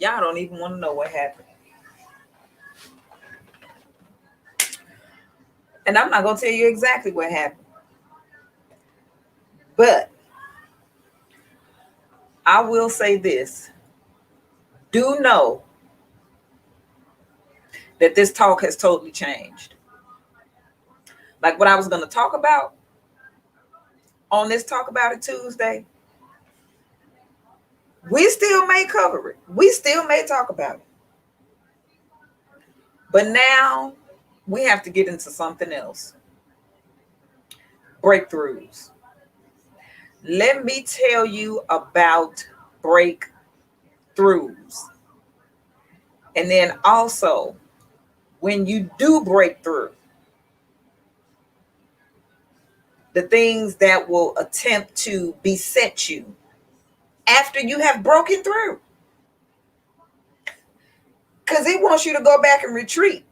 Y'all don't even want to know what happened. And I'm not going to tell you exactly what happened. But I will say this. Do know that this talk has totally changed. Like what I was going to talk about on this Talk About It Tuesday, we still may cover it. We still may talk about it. But now we have to get into something else. Breakthroughs. Let me tell you about breakthroughs. And then also, when you do break through, the things that will attempt to beset you after you have broken through. Because it wants you to go back and retreat.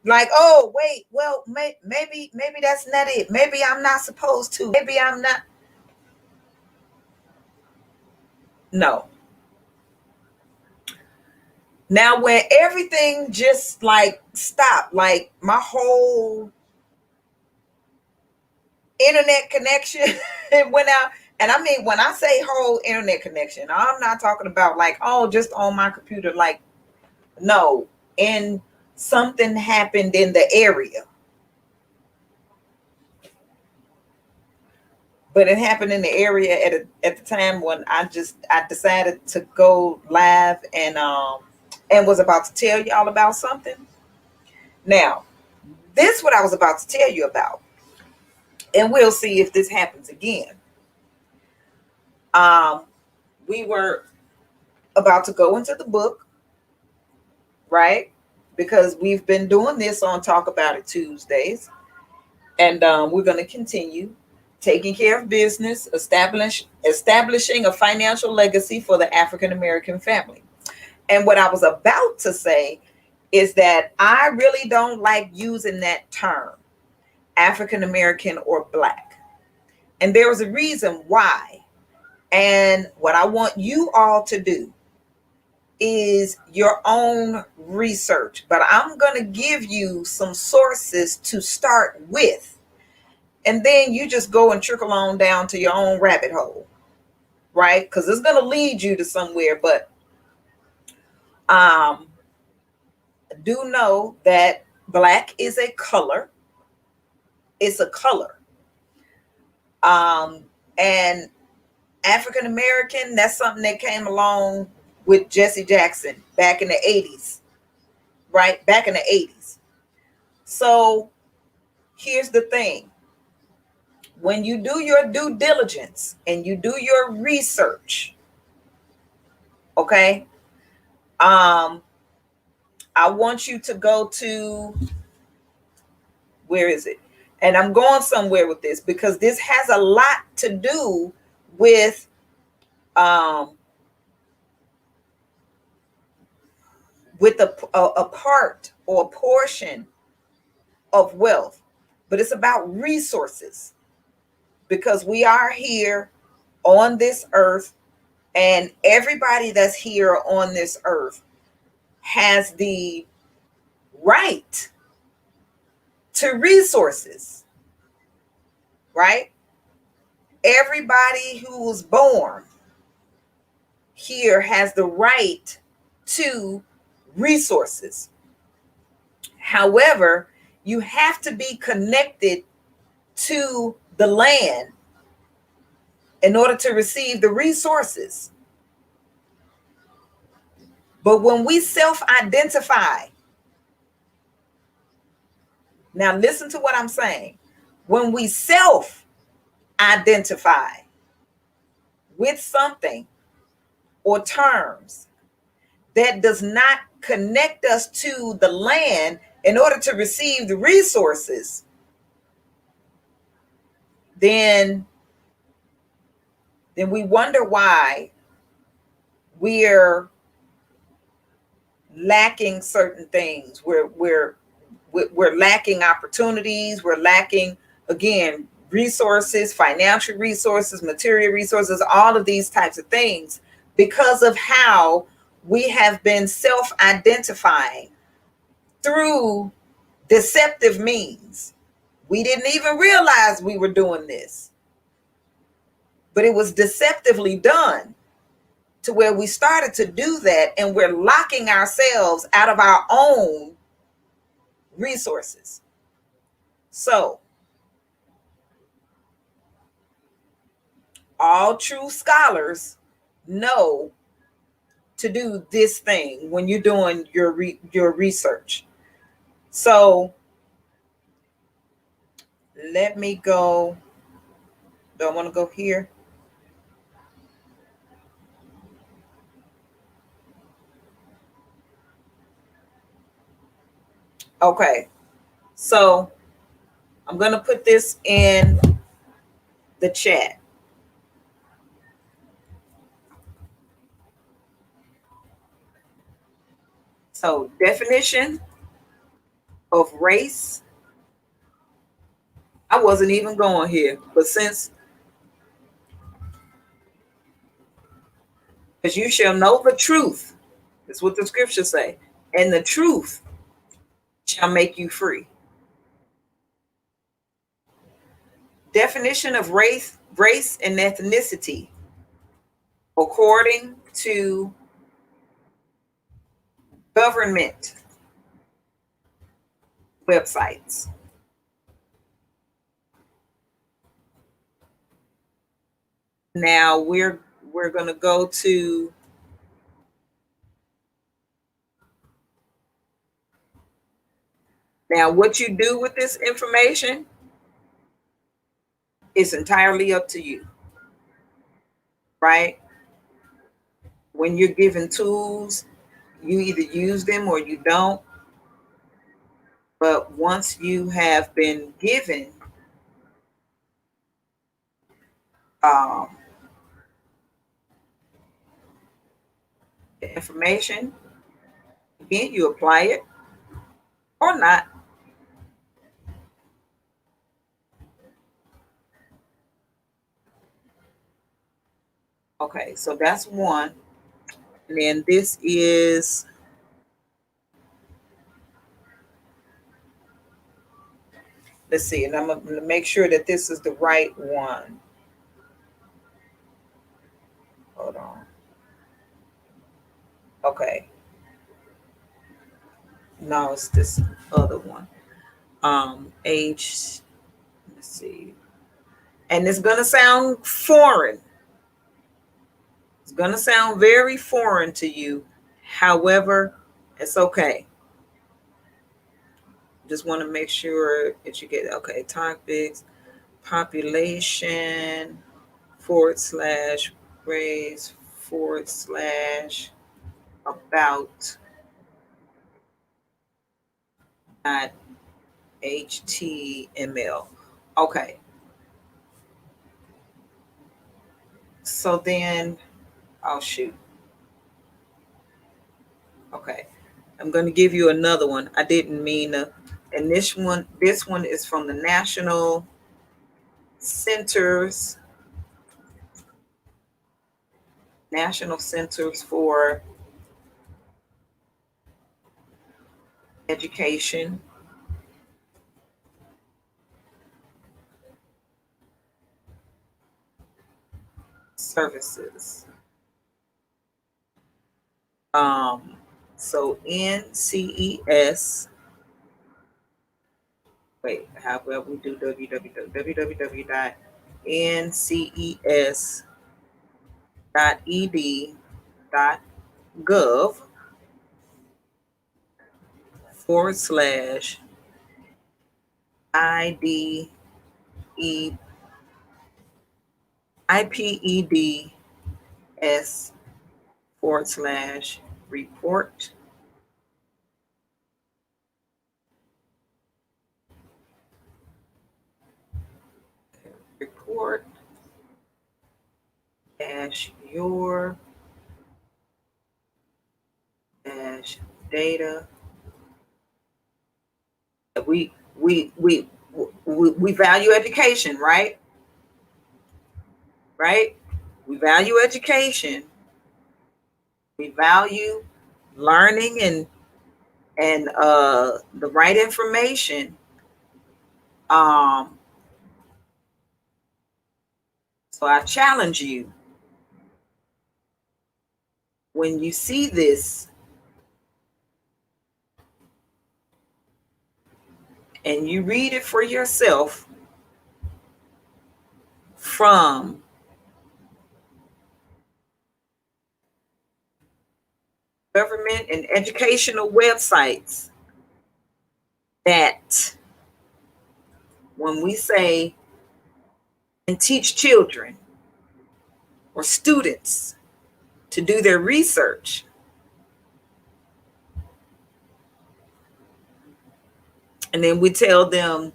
Like, oh, wait, well, maybe that's not it. Maybe I'm not supposed to. Maybe I'm not. No. Now, when everything just like stopped, like my whole internet connection went out. And I mean, when I say whole internet connection, I'm not talking about like, oh, just on my computer. Like, no, and something happened in the area. But it happened in the area at the time when I decided to go live and was about to tell y'all about something. Now, this is what I was about to tell you about. And we'll see if this happens again. We were about to go into the book, right? Because we've been doing this on Talk About It Tuesdays. And we're going to continue taking care of business, establishing a financial legacy for the African American family. And what I was about to say is that I really don't like using that term, African American or Black. And there was a reason why. And what I want you all to do is your own research. But I'm going to give you some sources to start with. And then you just go and trickle on down to your own rabbit hole, right? Because it's going to lead you to somewhere. But do know that Black is a color. It's a color. And African American, that's something that came along with Jesse Jackson back in the 80s, right? Back in the 80s. So here's the thing. When you do your due diligence and you do your research, okay, I want you to go to, where is it? And I'm going somewhere with this because this has a lot to do with a part or a portion of wealth, but it's about resources, because we are here on this earth, and everybody that's here on this earth has the right to resources, right? Everybody who was born here has the right to resources. However, you have to be connected to the land in order to receive the resources. But when we self-identify, now listen to what I'm saying. When we self-identify with something or terms that does not connect us to the land in order to receive the resources, then we wonder why we're lacking certain things. We're lacking opportunities. We're lacking, again, resources, financial resources, material resources, all of these types of things, because of how we have been self-identifying through deceptive means. We didn't even realize we were doing this, but it was deceptively done to where we started to do that, and we're locking ourselves out of our own resources. So, all true scholars know to do this thing when you're doing your research. So, let me go. Don't want to go here. Okay. So, I'm going to put this in the chat. So, definition of race. I wasn't even going here, but since, because you shall know the truth, that's what the scriptures say, and the truth shall make you free. Definition of race and ethnicity, according to government websites. Now we're going to go to now what you do with this information is entirely up to you, right? When you're given tools, you either use them or you don't. But once you have been given the information, again, you apply it or not. Okay, so that's one. And then this is, let's see, and I'm going to make sure that this is the right one. Hold on. Okay. No, it's this other one. Let's see. And it's going to sound foreign. It's going to sound very foreign to you. However, it's okay. Just want to make sure that you get, okay, topics, population / race / about .html. Okay. So then, oh shoot. Okay. I'm going to give you another one. I didn't mean to. And this one is from the National Centers for Education Services. So NCES. Wait, how about we do www.nces.ed.gov / IPEDS / report. Report your data. We value education, right? Right? We value education. We value learning and the right information. Um, so I challenge you, when you see this and you read it for yourself from government and educational websites, that when we say and teach children or students to do their research, and then we tell them,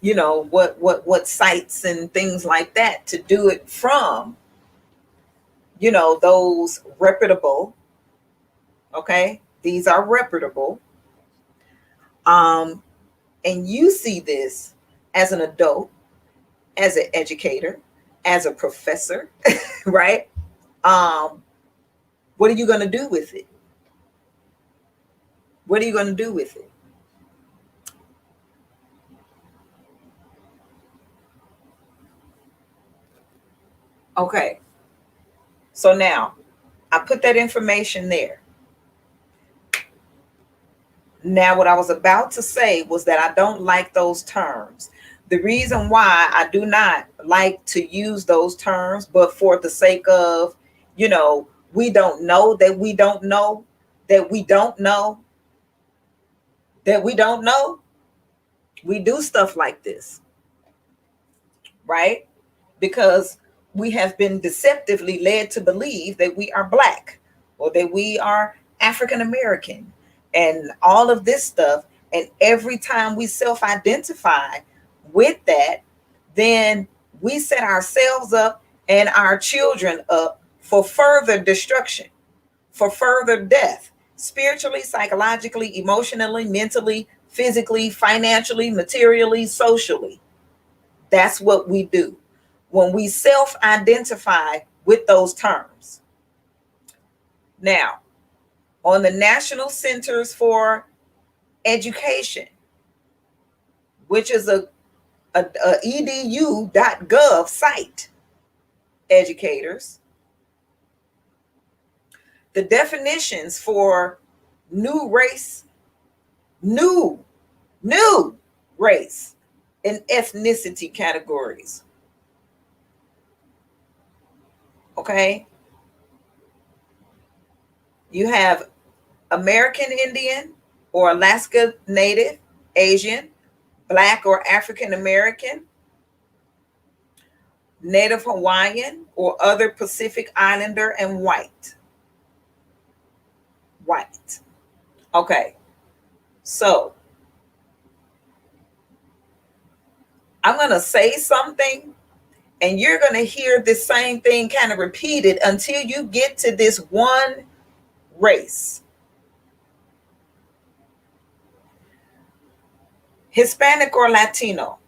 what sites and things like that to do it from, those reputable. Okay, these are reputable. um and you see this as an adult, as an educator, as a professor, right? um what are you going to do with it? What are you going to do with it? Okay, so now I put that information there. Now, what I was about to say was that I don't like those terms. The reason why I do not like to use those terms, but for the sake of, we don't know that we don't know that we don't know that we don't know, we do stuff like this, right? Because we have been deceptively led to believe that we are Black or that we are African American and all of this stuff. And every time we self identify with that, then we set ourselves up and our children up for further destruction, for further death, spiritually, psychologically, emotionally, mentally, physically, financially, materially, socially. That's what we do when we self identify with those terms. Now, on the National Centers for Education, which is a edu.gov site, educators, the definitions for new race, new, new race and ethnicity categories. Okay. You have American Indian or Alaska Native, Asian, Black or African American, Native Hawaiian or other Pacific Islander, and white. White. Okay. So I'm going to say something and you're going to hear this same thing kind of repeated until you get to this one race. Hispanic or Latino,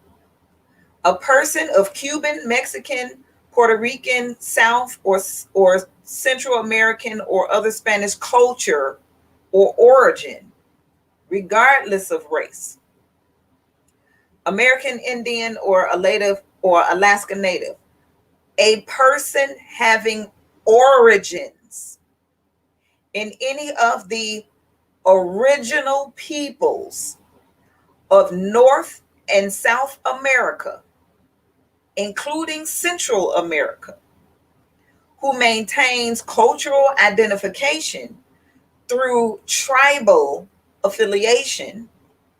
a person of Cuban, Mexican, Puerto Rican, South or Central American or other Spanish culture or origin, regardless of race. American Indian or a native or Alaska Native, a person having origins in any of the original peoples of North and South America, including Central America, who maintains cultural identification through tribal affiliation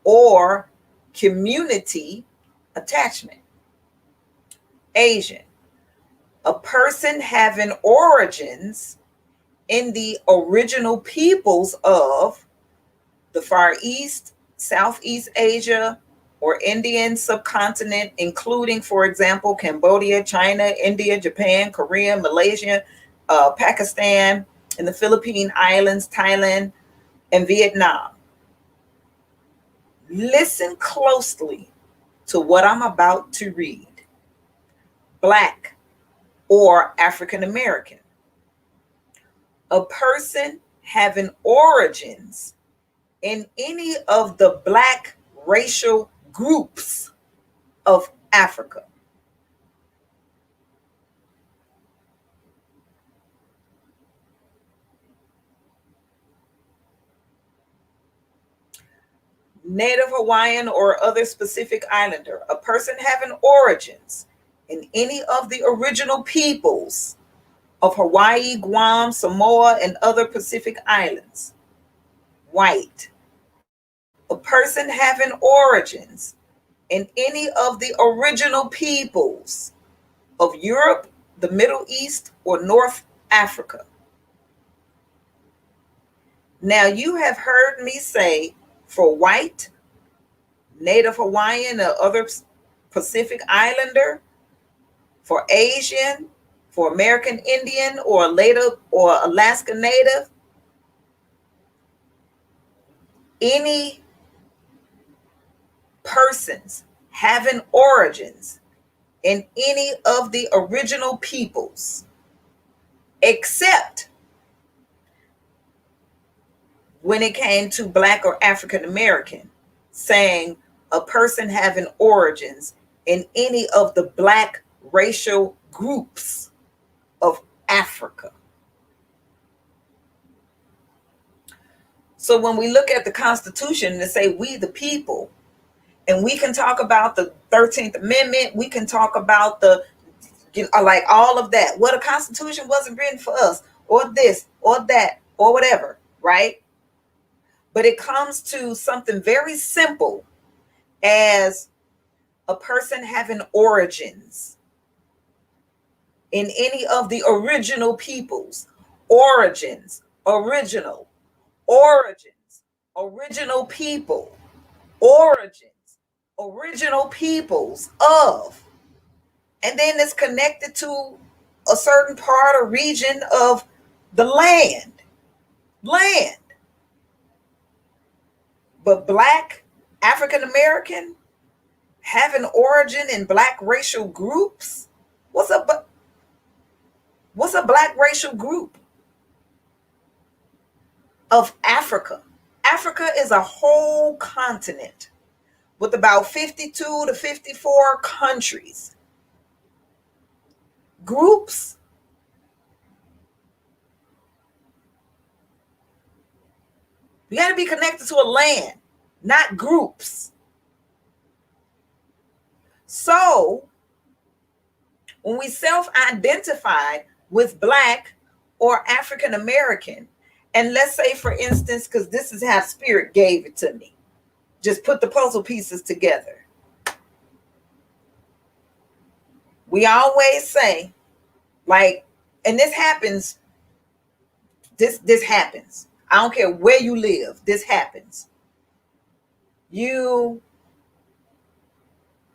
or community attachment. Asian, a person having origins in the original peoples of the Far East, Southeast Asia, or Indian subcontinent, including, for example, Cambodia, China, India, Japan, Korea, Malaysia, Pakistan, and the Philippine Islands, Thailand, and Vietnam. Listen closely to what I'm about to read. Black or African American, a person having origins in any of the Black racial groups of Africa. Native Hawaiian or other Pacific Islander, a person having origins in any of the original peoples of Hawaii, Guam, Samoa, and other Pacific Islands. White. A person having origins in any of the original peoples of Europe, the Middle East, or North Africa. Now, you have heard me say for white, Native Hawaiian, or other Pacific Islander, for Asian, for American Indian, or later, or Alaska Native, any persons having origins in any of the original peoples, except when it came to Black or African American, saying a person having origins in any of the Black racial groups of Africa. So when we look at the Constitution and say we the people, and we can talk about the 13th Amendment, we can talk about the, like all of that. Well, the Constitution wasn't written for us, or this, or that, or whatever, right? But it comes to something very simple as a person having origins in any of the original peoples. Origins, original, origins, original people, origins, original peoples of, and then it's connected to a certain part or region of the land. But Black, African American, having origin in Black racial groups? What's a Black racial group of Africa? Africa is a whole continent with about 52 to 54 countries. Groups? You got to be connected to a land, not groups. So when we self-identify with Black or African American, and let's say, for instance, because this is how Spirit gave it to me, just put the puzzle pieces together. We always say, like, and this happens, this happens. I don't care where you live, this happens. You,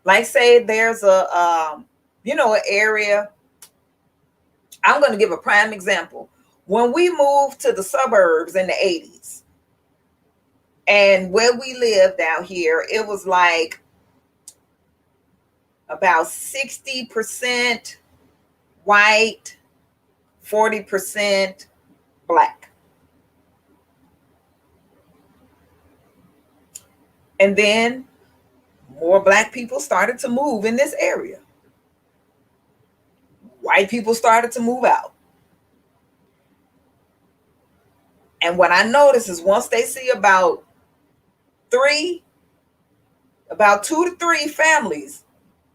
like, say there's an area. I'm going to give a prime example. When we moved to the suburbs in the 80s, and where we lived out here, it was like about 60% white, 40% Black. And then more Black people started to move in this area. White people started to move out. And what I noticed is once they see about 2 to 3 families,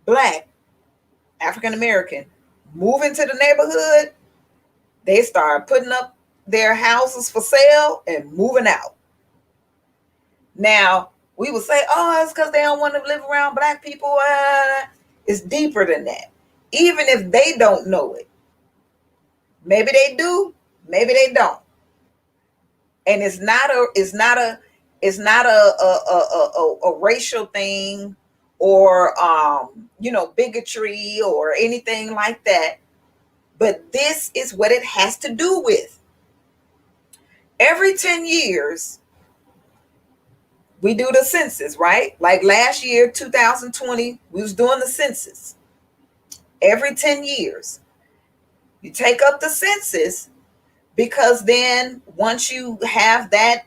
Black, African American, move into the neighborhood, they start putting up their houses for sale and moving out. Now, we would say, oh, it's because they don't want to live around Black people. It's deeper than that. Even if they don't know it. Maybe they do, maybe they don't. And it's not a racial thing or bigotry or anything like that. But this is what it has to do with. Every 10 years, we do the census, right? Like last year, 2020, we was doing the census. Every 10 years, you take up the census, because then once you have that,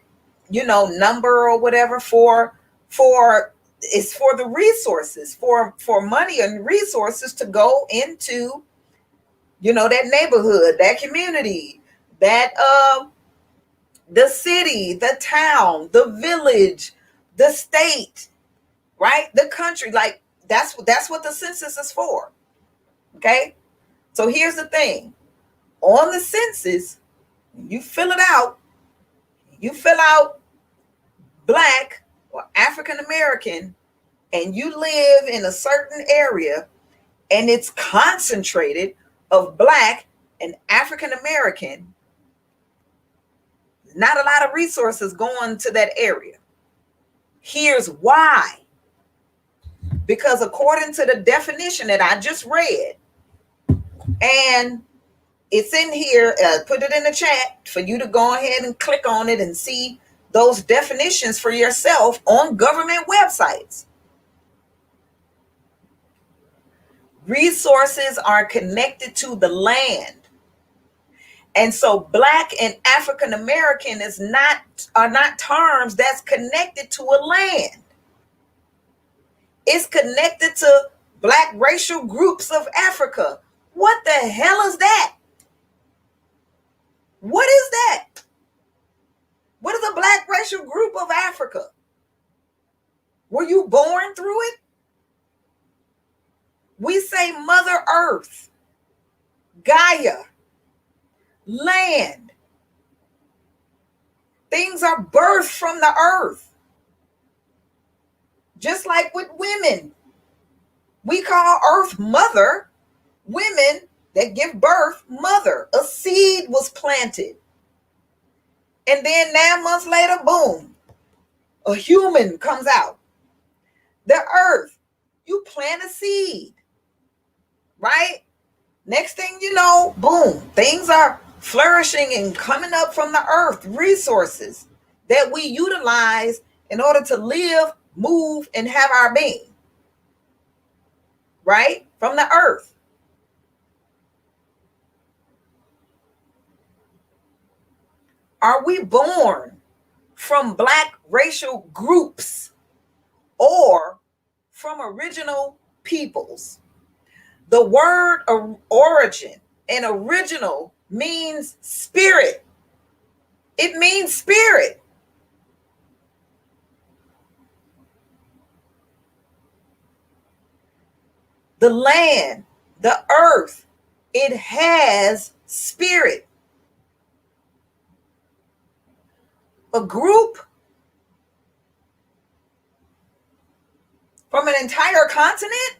number or whatever for it's for the resources, for money and resources to go into, that neighborhood, that community, that the city, the town, the village, the state, right? The country. Like that's what the census is for. Okay? So here's the thing. On the census, you fill it out, you fill out Black or African American, and you live in a certain area, and it's concentrated of Black and African American, not a lot of resources going to that area. Here's why. Because according to the definition that I just read, and it's in here, put it in the chat for you to go ahead and click on it and see those definitions for yourself on government websites. Resources are connected to the land. And so Black and African American are not terms that's connected to a land. It's connected to Black racial groups of Africa. What the hell is that? What is that? What is a Black racial group of Africa? Were you born through it? We say Mother Earth, Gaia, land. Things are birthed from the earth. Just like with women. We call Earth Mother. Women that give birth, mother. A seed was planted. And then 9 months later, boom, a human comes out. The earth, you plant a seed, right? Next thing you know, boom, things are flourishing and coming up from the earth, resources that we utilize in order to live, move, and have our being, right? From the earth. Are we born from Black racial groups or from original peoples? The word origin and original means spirit. It means spirit. The land, the earth, it has spirit. A group from an entire continent,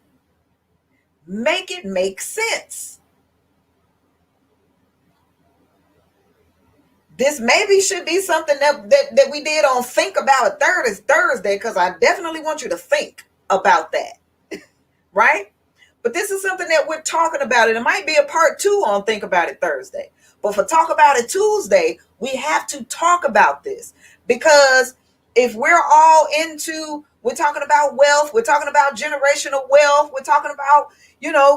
make it make sense. This maybe should be something that we did on Think About It Thursday, because I definitely want you to think about that, right? But this is something that we're talking about, and it might be a part 2 on Think About It Thursday. But for Talk About It Tuesday, we have to talk about this, because if we're all we're talking about wealth, we're talking about generational wealth, we're talking about,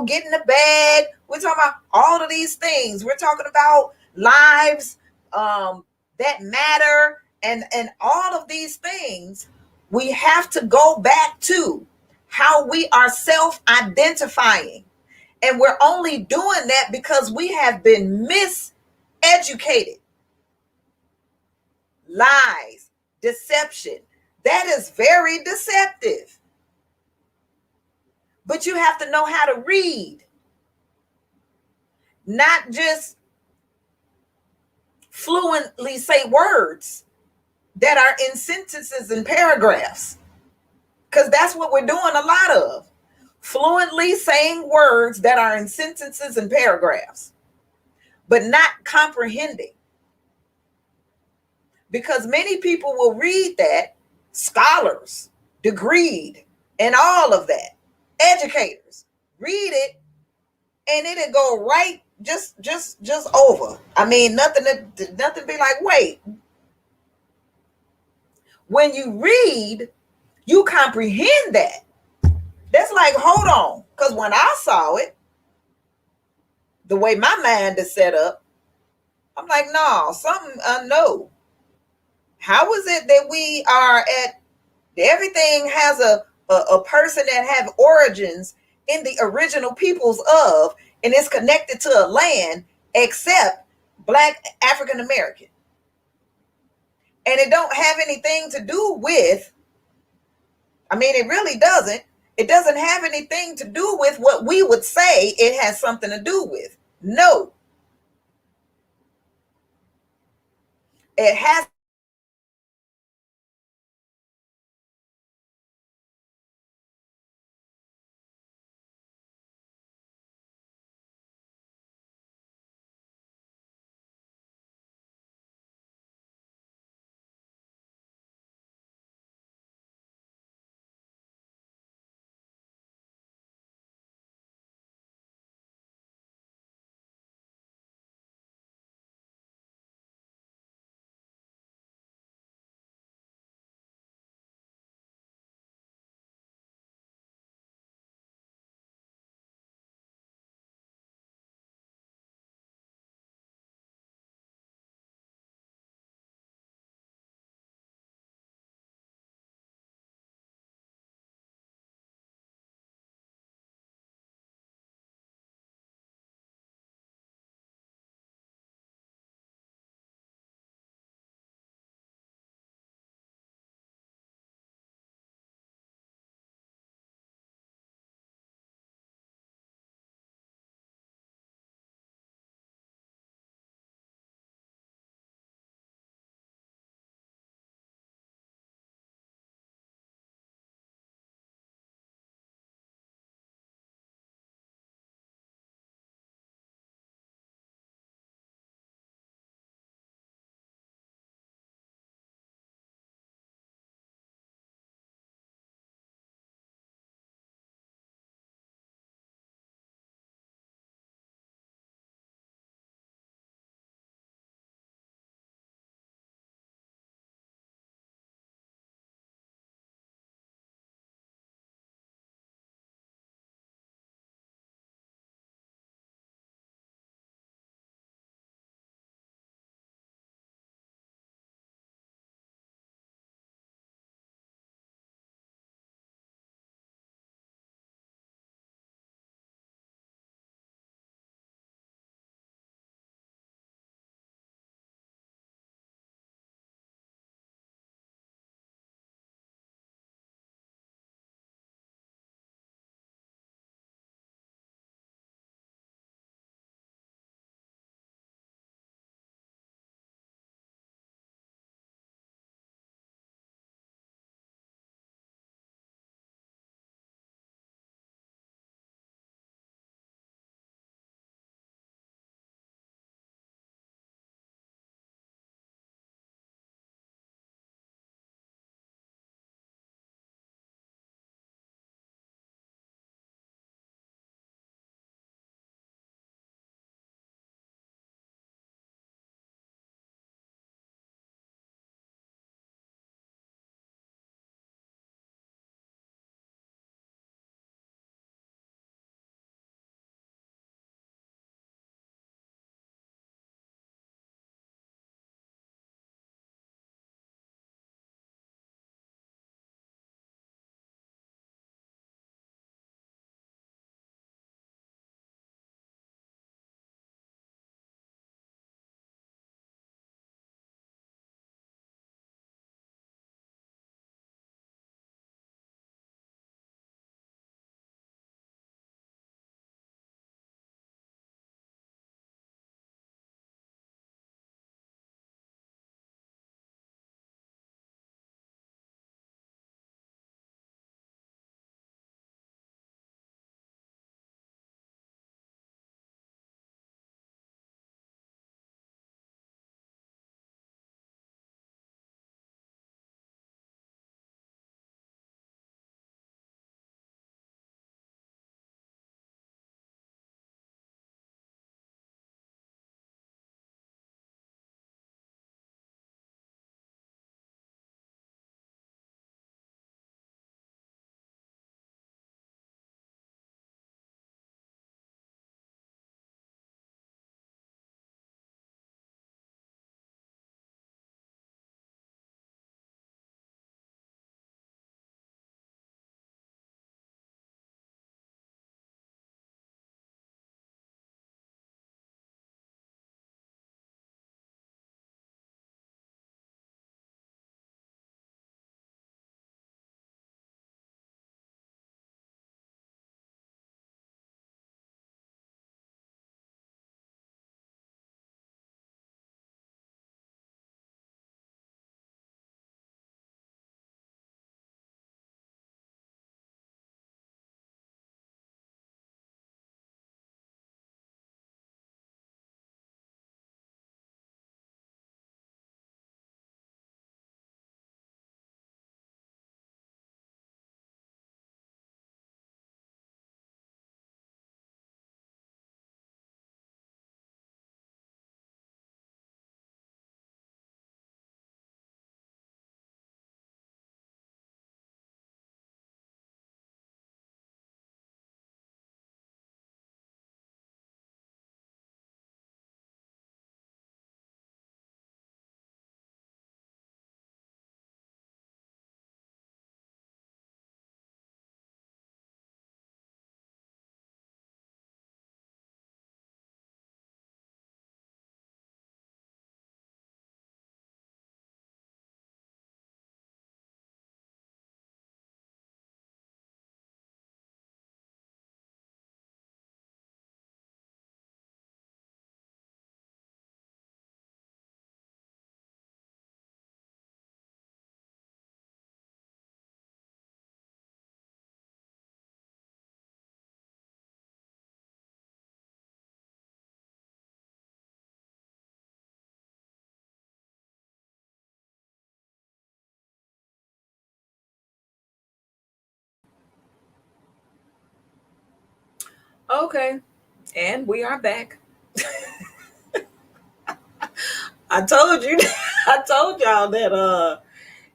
getting the bag, we're talking about all of these things, we're talking about lives that matter, and all of these things, we have to go back to how we are self-identifying. And we're only doing that because we have been miseducated. Lies, deception. That is very deceptive. But you have to know how to read. Not just fluently say words that are in sentences and paragraphs. Because that's what we're doing a lot of. Fluently saying words that are in sentences and paragraphs, but not comprehending. Because many people will read that, scholars, degreed, and all of that, educators, read it, and it'll go right just over. I mean, nothing be like, wait. When you read, you comprehend that. That's like, hold on. Because when I saw it, the way my mind is set up, I'm like, no, something, no. How is it that we are at, everything has a person that have origins in the original peoples of, and it's connected to a land, except Black African American. And it don't have anything to do with, I mean, it really doesn't. It doesn't have anything to do with what we would say it has something to do with. No, it has Okay, and we are back. I told you, I told y'all that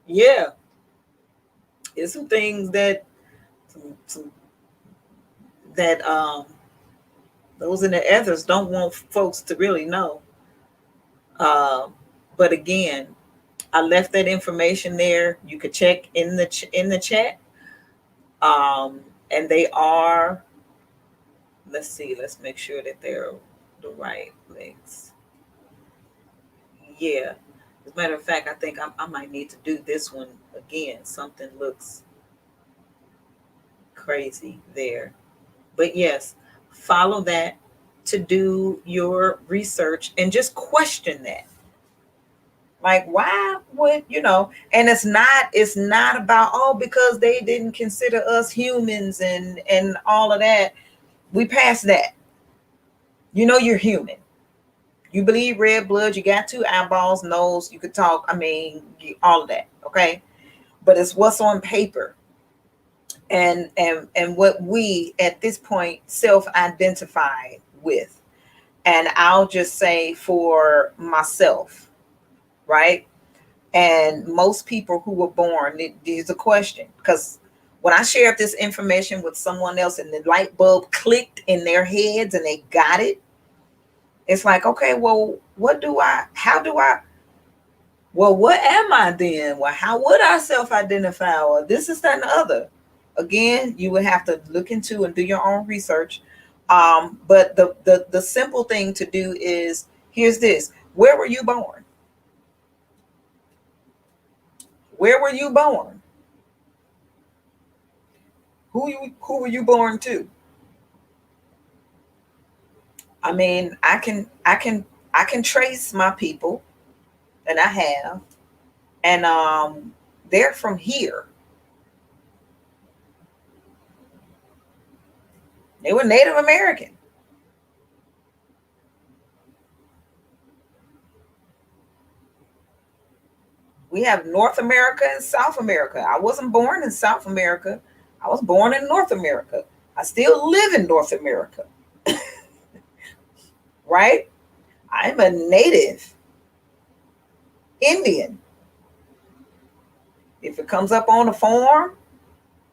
yeah, it's some things that some that those in the ethers don't want folks to really know. Uh, but again, I left that information there. You could check in in the chat. Um, and they are. Let's see. Let's make sure that they're the right links. Yeah. As a matter of fact, I think I might need to do this one again. Something looks crazy there. But yes, follow that to do your research and just question that. Like, why would and it's not about, oh, because they didn't consider us humans and all of that. We passed that. You're human. You believe red blood, you got two eyeballs, nose, you could talk, I mean, all of that. Okay. But it's what's on paper, and what we at this point self-identify with. And I'll just say for myself, right? And most people who were born, there's a question, because when I shared this information with someone else and the light bulb clicked in their heads and they got it, it's like, okay, well, how do I, well, what am I then? Well, how would I self identify? Or this is that and the other. Again, you would have to look into and do your own research. But the simple thing to do is, here's this: where were you born? Where were you born? Who were you born to? I mean, I can trace my people, and I have, and they're from here. They were Native American. We have North America and South America. I wasn't born in South America. I was born in North America. I still live in North America, right? I'm a native Indian. If it comes up on the form,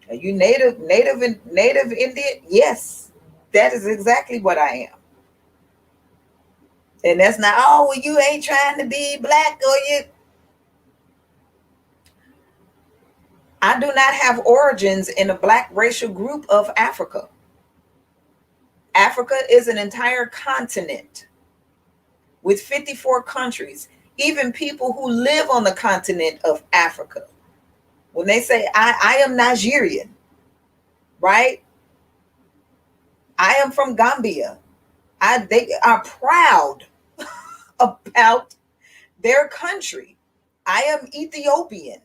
are you native Indian? Yes, that is exactly what I am. And that's not, oh, well, you ain't trying to be black or you. I do not have origins in a black racial group of Africa. Africa is an entire continent with 54 countries. Even people who live on the continent of Africa, when they say, I am Nigerian, right? I am from Gambia. They are proud about their country. I am Ethiopian.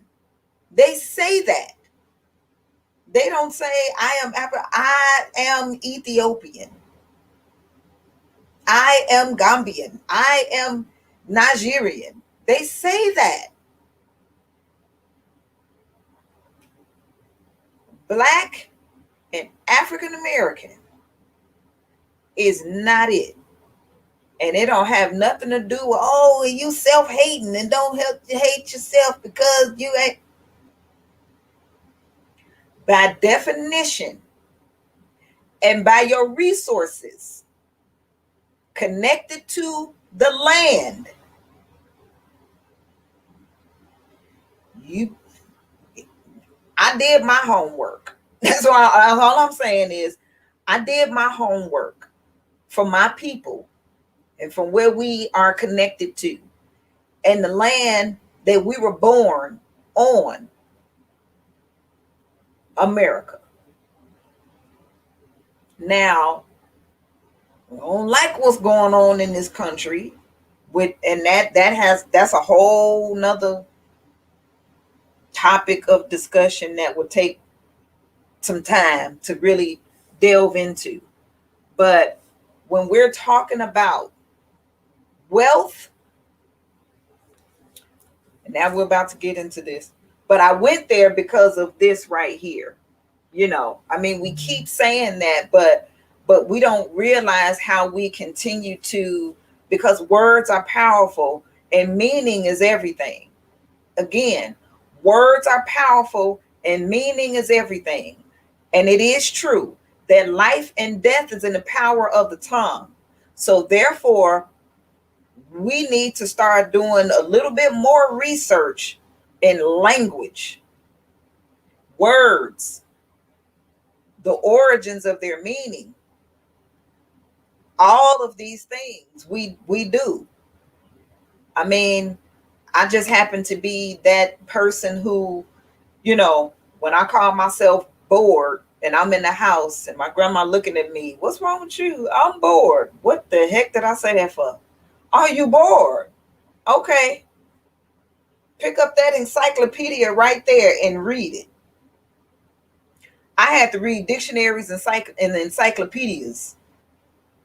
They say that. They don't say I am Ethiopian. I am Gambian. I am Nigerian. They say that. Black and African American is not it. And it don't have nothing to do with, oh, you self-hating and don't help to hate yourself because you ain't. By definition and by your resources connected to the land, you I did my homework. That's why all I'm saying is I did my homework for my people and from where we are connected to, and the land that we were born on, America. Now, I don't like what's going on in this country with, and that's a whole nother topic of discussion that would take some time to really delve into. But when we're talking about wealth, and now we're about to get into this, but I went there because of this right here. I mean, we keep saying that, but we don't realize how we continue to, because words are powerful and meaning is everything. Again, words are powerful and meaning is everything. And it is true that life and death is in the power of the tongue. So therefore, we need to start doing a little bit more research in language, words, the origins of their meaning. All of these things we do. I mean, I just happen to be that person who, when I call myself bored and I'm in the house and my grandma looking at me, what's wrong with you? I'm bored. What the heck did I say that for? Are you bored? Okay. Pick up that encyclopedia right there and read it. I had to read dictionaries and encyclopedias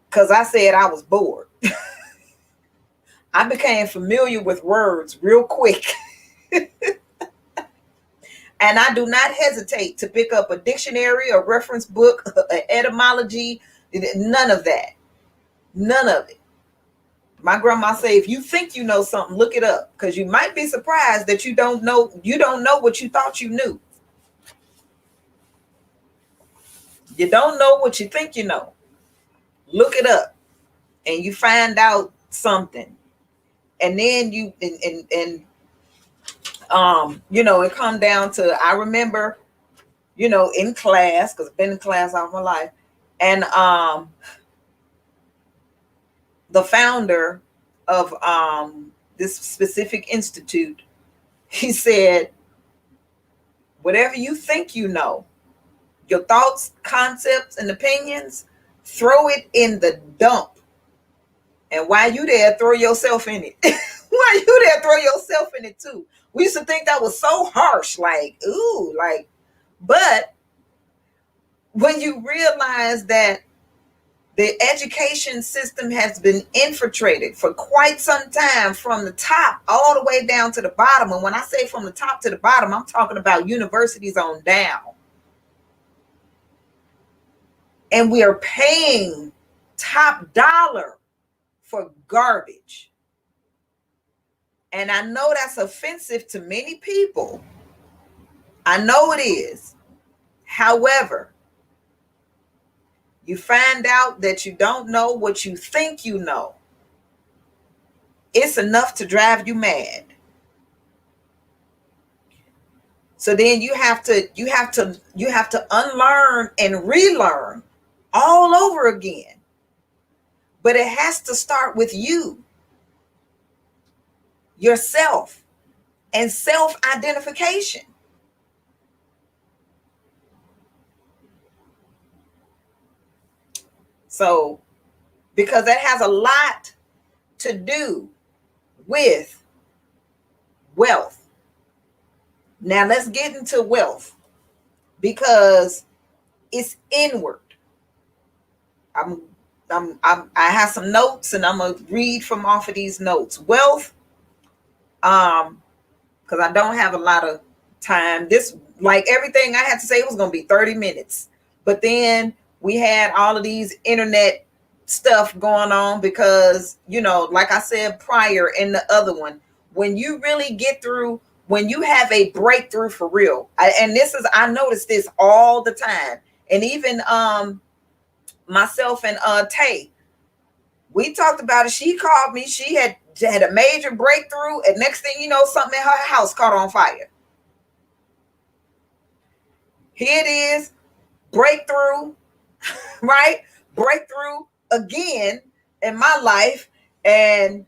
because I said I was bored. I became familiar with words real quick. And I do not hesitate to pick up a dictionary, a reference book, an etymology, none of that. None of it. My grandma say, if you think you know something, look it up, because you might be surprised that you don't know what you thought you knew. You don't know what you think you know. Look it up and you find out something. And then it come down to, I remember, in class, because I've been in class all my life, and the founder of this specific institute, he said, whatever you think you know, your thoughts, concepts, and opinions, throw it in the dump. And while you there, throw yourself in it. While you there, throw yourself in it too. We used to think that was so harsh, but when you realize that the education system has been infiltrated for quite some time, from the top all the way down to the bottom. And when I say from the top to the bottom, I'm talking about universities on down. And we are paying top dollar for garbage. And I know that's offensive to many people. I know it is. However, you find out that you don't know what you think you know. It's enough to drive you mad. So then you have to unlearn and relearn all over again. But it has to start with you, yourself, and self-identification. So, because that has a lot to do with wealth. Now let's get into wealth, because it's inward. I have some notes and I'm gonna read from off of these notes. Wealth, because I don't have a lot of time. This, like everything I had to say, it was gonna be 30 minutes. But then we had all of these internet stuff going on, because, like I said prior in the other one, when you really get through, when you have a breakthrough for real, I notice this all the time. And even myself and Tay, we talked about it. She called me. She had a major breakthrough, and next thing you know, something in her house caught on fire. Here it is, breakthrough, right? Breakthrough again in my life. And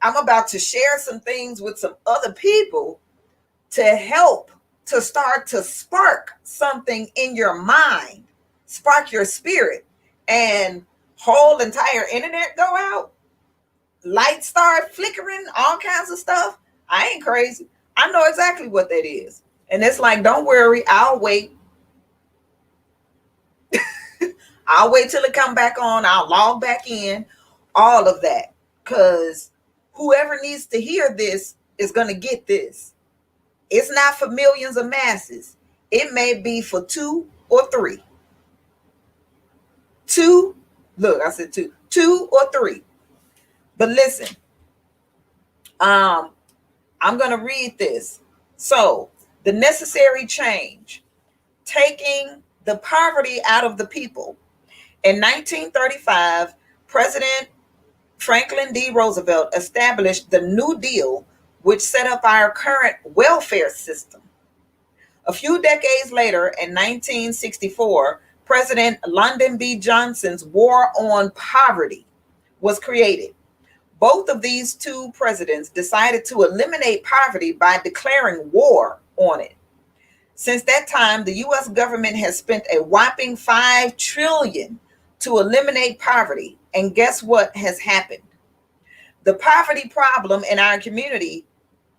I'm about to share some things with some other people to help to start to spark something in your mind, spark your spirit, and whole entire internet go out, lights start flickering, all kinds of stuff. I ain't crazy. I know exactly what that is. And it's like, don't worry, I'll wait. I'll wait till it come back on. I'll log back in, all of that. Because whoever needs to hear this is going to get this. It's not for millions of masses. It may be for 2 or 3. Two, look, I said two or three. But listen, I'm going to read this. So, the necessary change, taking the poverty out of the people. In 1935, President Franklin D. Roosevelt established the New Deal, which set up our current welfare system. A few decades later, in 1964, President Lyndon B. Johnson's War on Poverty was created. Both of these two presidents decided to eliminate poverty by declaring war on it. Since that time, the U.S. government has spent a whopping $5 trillion to eliminate poverty. And guess what has happened? The poverty problem in our community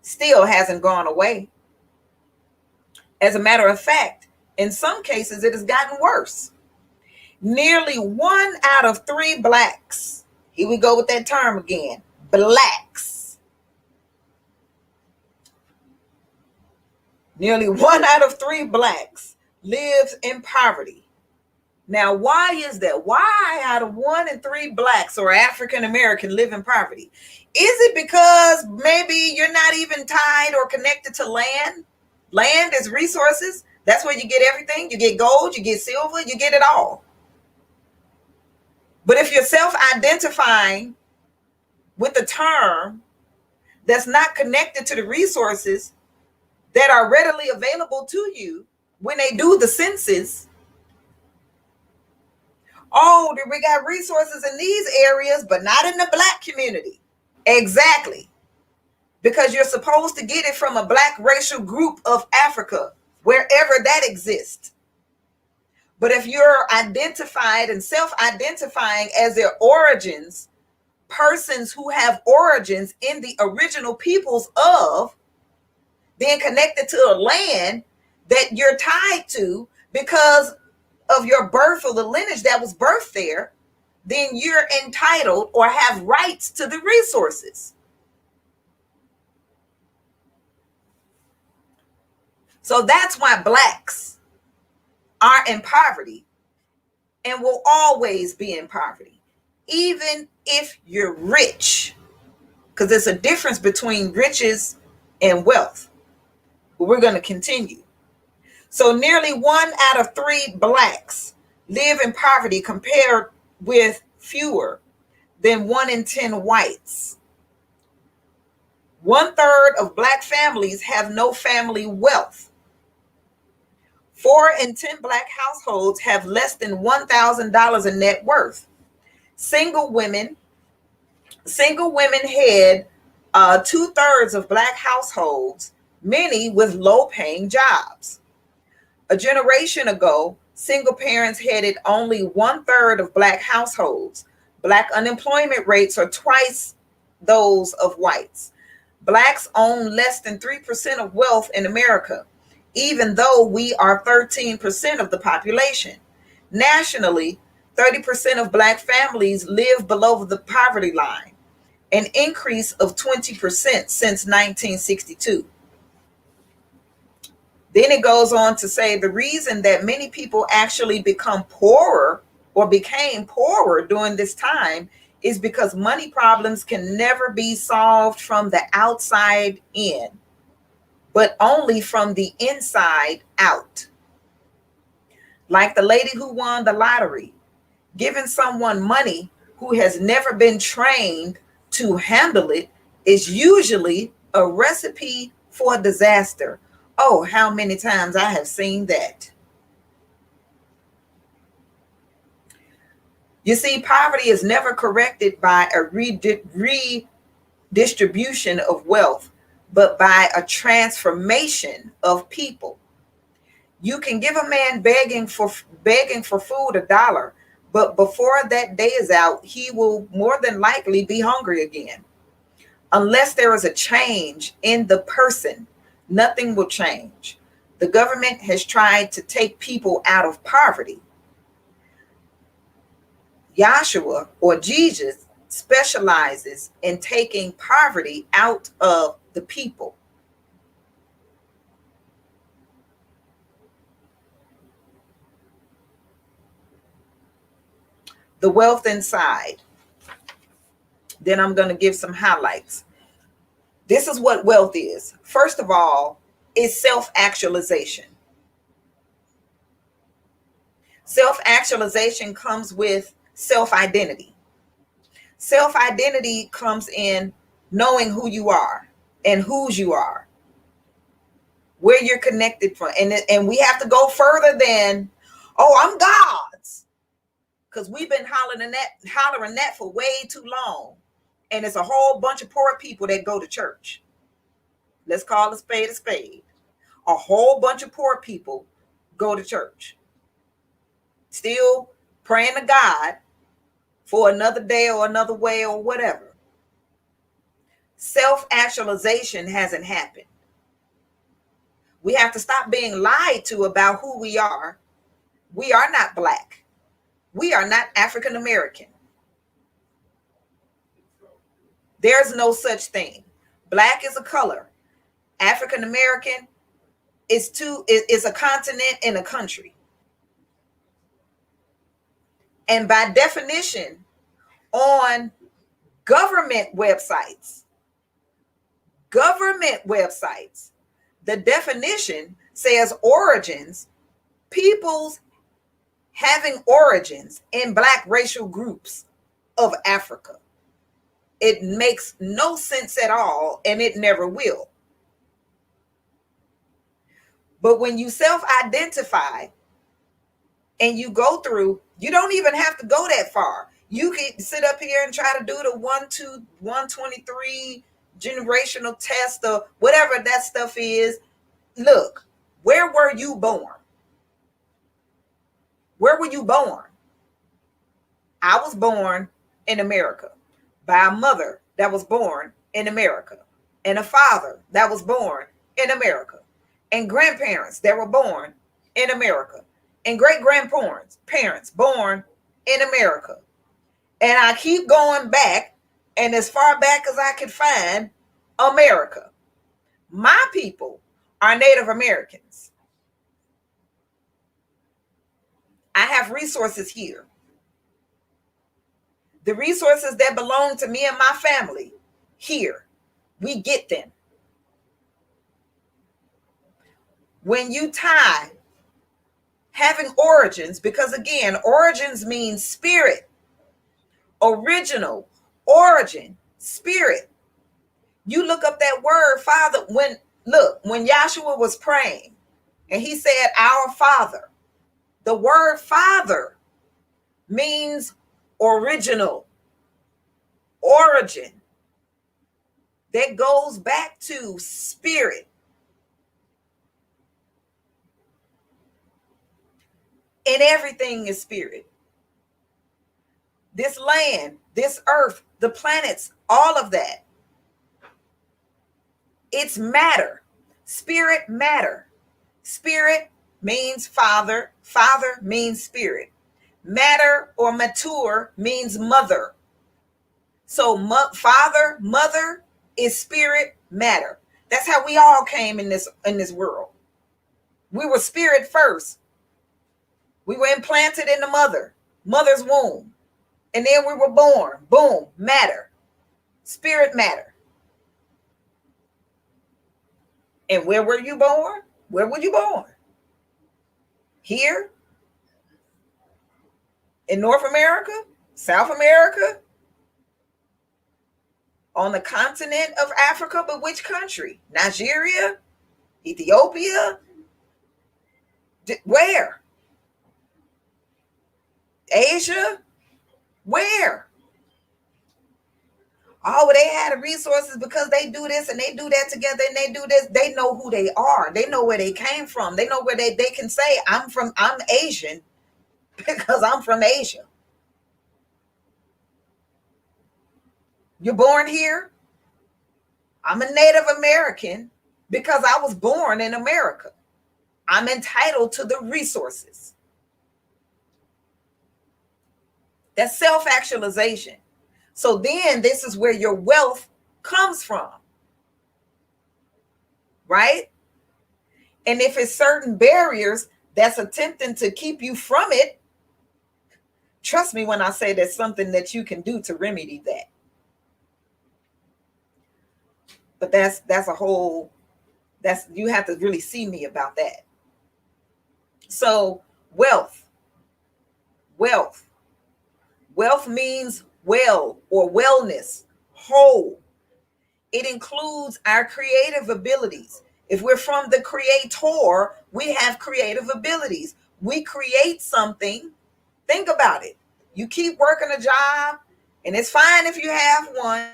still hasn't gone away. As a matter of fact, in some cases, it has gotten worse. Nearly 1 out of 3 blacks, here we go with that term again, blacks. Nearly 1 out of 3 blacks lives in poverty. Now, why is that? Why out of 1 in 3 blacks or African American live in poverty? Is it because maybe you're not even tied or connected to land? Land is resources. That's where you get everything. You get gold, you get silver, you get it all. But if you're self-identifying with a term that's not connected to the resources that are readily available to you when they do the census, oh, we got resources in these areas, but not in the black community. Exactly. Because you're supposed to get it from a black racial group of Africa, wherever that exists. But if you're identified and self-identifying as their origins, persons who have origins in the original peoples of, then connected to a land that you're tied to because of your birth or the lineage that was birthed there, then you're entitled or have rights to the resources. So that's why blacks are in poverty and will always be in poverty, even if you're rich, because there's a difference between riches and wealth. But we're going to continue. So nearly 1 out of 3 blacks live in poverty compared with fewer than 1 in 10 whites. 1/3 of black families have no family wealth. 4 in 10 black households have less than $1,000 in net worth. Single women head 2/3 of black households, many with low-paying jobs. A generation ago, single parents headed only 1/3 of black households. Black unemployment rates are twice those of whites. Blacks own less than 3% of wealth in America, even though we are 13% of the population. Nationally, 30% of black families live below the poverty line, an increase of 20% since 1962. Then it goes on to say the reason that many people actually become poorer or became poorer during this time is because money problems can never be solved from the outside in, but only from the inside out. Like the lady who won the lottery, giving someone money who has never been trained to handle it is usually a recipe for disaster. Oh, how many times I have seen that. You see, poverty is never corrected by a redistribution of wealth, but by a transformation of people. You can give a man begging for food $1, but before that day is out, he will more than likely be hungry again. Unless there is a change in the person, nothing will change. The government has tried to take people out of poverty. Yahshua or Jesus specializes in taking poverty out of the people. the wealth inside. Then I'm going to give some highlights. This is what wealth is. First of all, it's self-actualization. Self-actualization comes with self-identity. Self-identity comes in knowing who you are and whose you are, where you're connected from. And we have to go further than, oh, I'm God's. Because we've been hollering that for way too long. And it's a whole bunch of poor people that go to church. Let's call a spade a spade. A whole bunch of poor people go to church. Still praying to God for another day or another way or whatever. Self-actualization hasn't happened. We have to stop being lied to about who we are. We are not Black. We are not African American. There's no such thing. Black is a color. African American is a continent and a country. And by definition, on government websites, the definition says origins, peoples having origins in Black racial groups of Africa. It makes no sense at all, and it never will. But when you self-identify and you go through, you don't even have to go that far. You can sit up here and try to do the 123 generational test or whatever that stuff is. Look, where were you born? Where were you born? I was born in America by a mother that was born in America and a father that was born in America and grandparents that were born in America and great-grandparents born in America. And I keep going back, and as far back as I can find, America. My people are Native Americans. I have resources here. The resources that belong to me and my family, here, we get them. When you tie having origins, because again, origins means spirit, original, origin, spirit. You look up that word, Father, when Yahshua was praying and he said, our Father, the word Father means original, origin. That goes back to spirit. And everything is spirit. This land, this earth, the planets, all of that. It's matter. Spirit matter. Spirit means father. Father means spirit. Matter or mature means mother. So father, mother is spirit, matter. That's how we all came in this world. We were spirit first. We were implanted in the mother's womb. And then we were born. Boom, matter. Spirit matter. And where were you born? Where were you born? Here? In North America? South America? On the continent of Africa, but which country? Nigeria? Ethiopia? Where? Asia? Where? Oh, they had the resources because they do this and they do that together and they do this. They know who they are. They know where they came from. They know where they can say, I'm Asian because I'm from Asia. You're born here? I'm a Native American because I was born in America. I'm entitled to the resources. That's self-actualization. So then this is where your wealth comes from, right? And if it's certain barriers that's attempting to keep you from it, Trust me when I say there's something that you can do to remedy that. But that's a whole, that's, you have to really see me about that. So wealth, wealth, wealth means well or wellness, whole. It includes our creative abilities. If we're from the creator, we have creative abilities. We create something. Think about it. You keep working a job, and it's fine if you have one,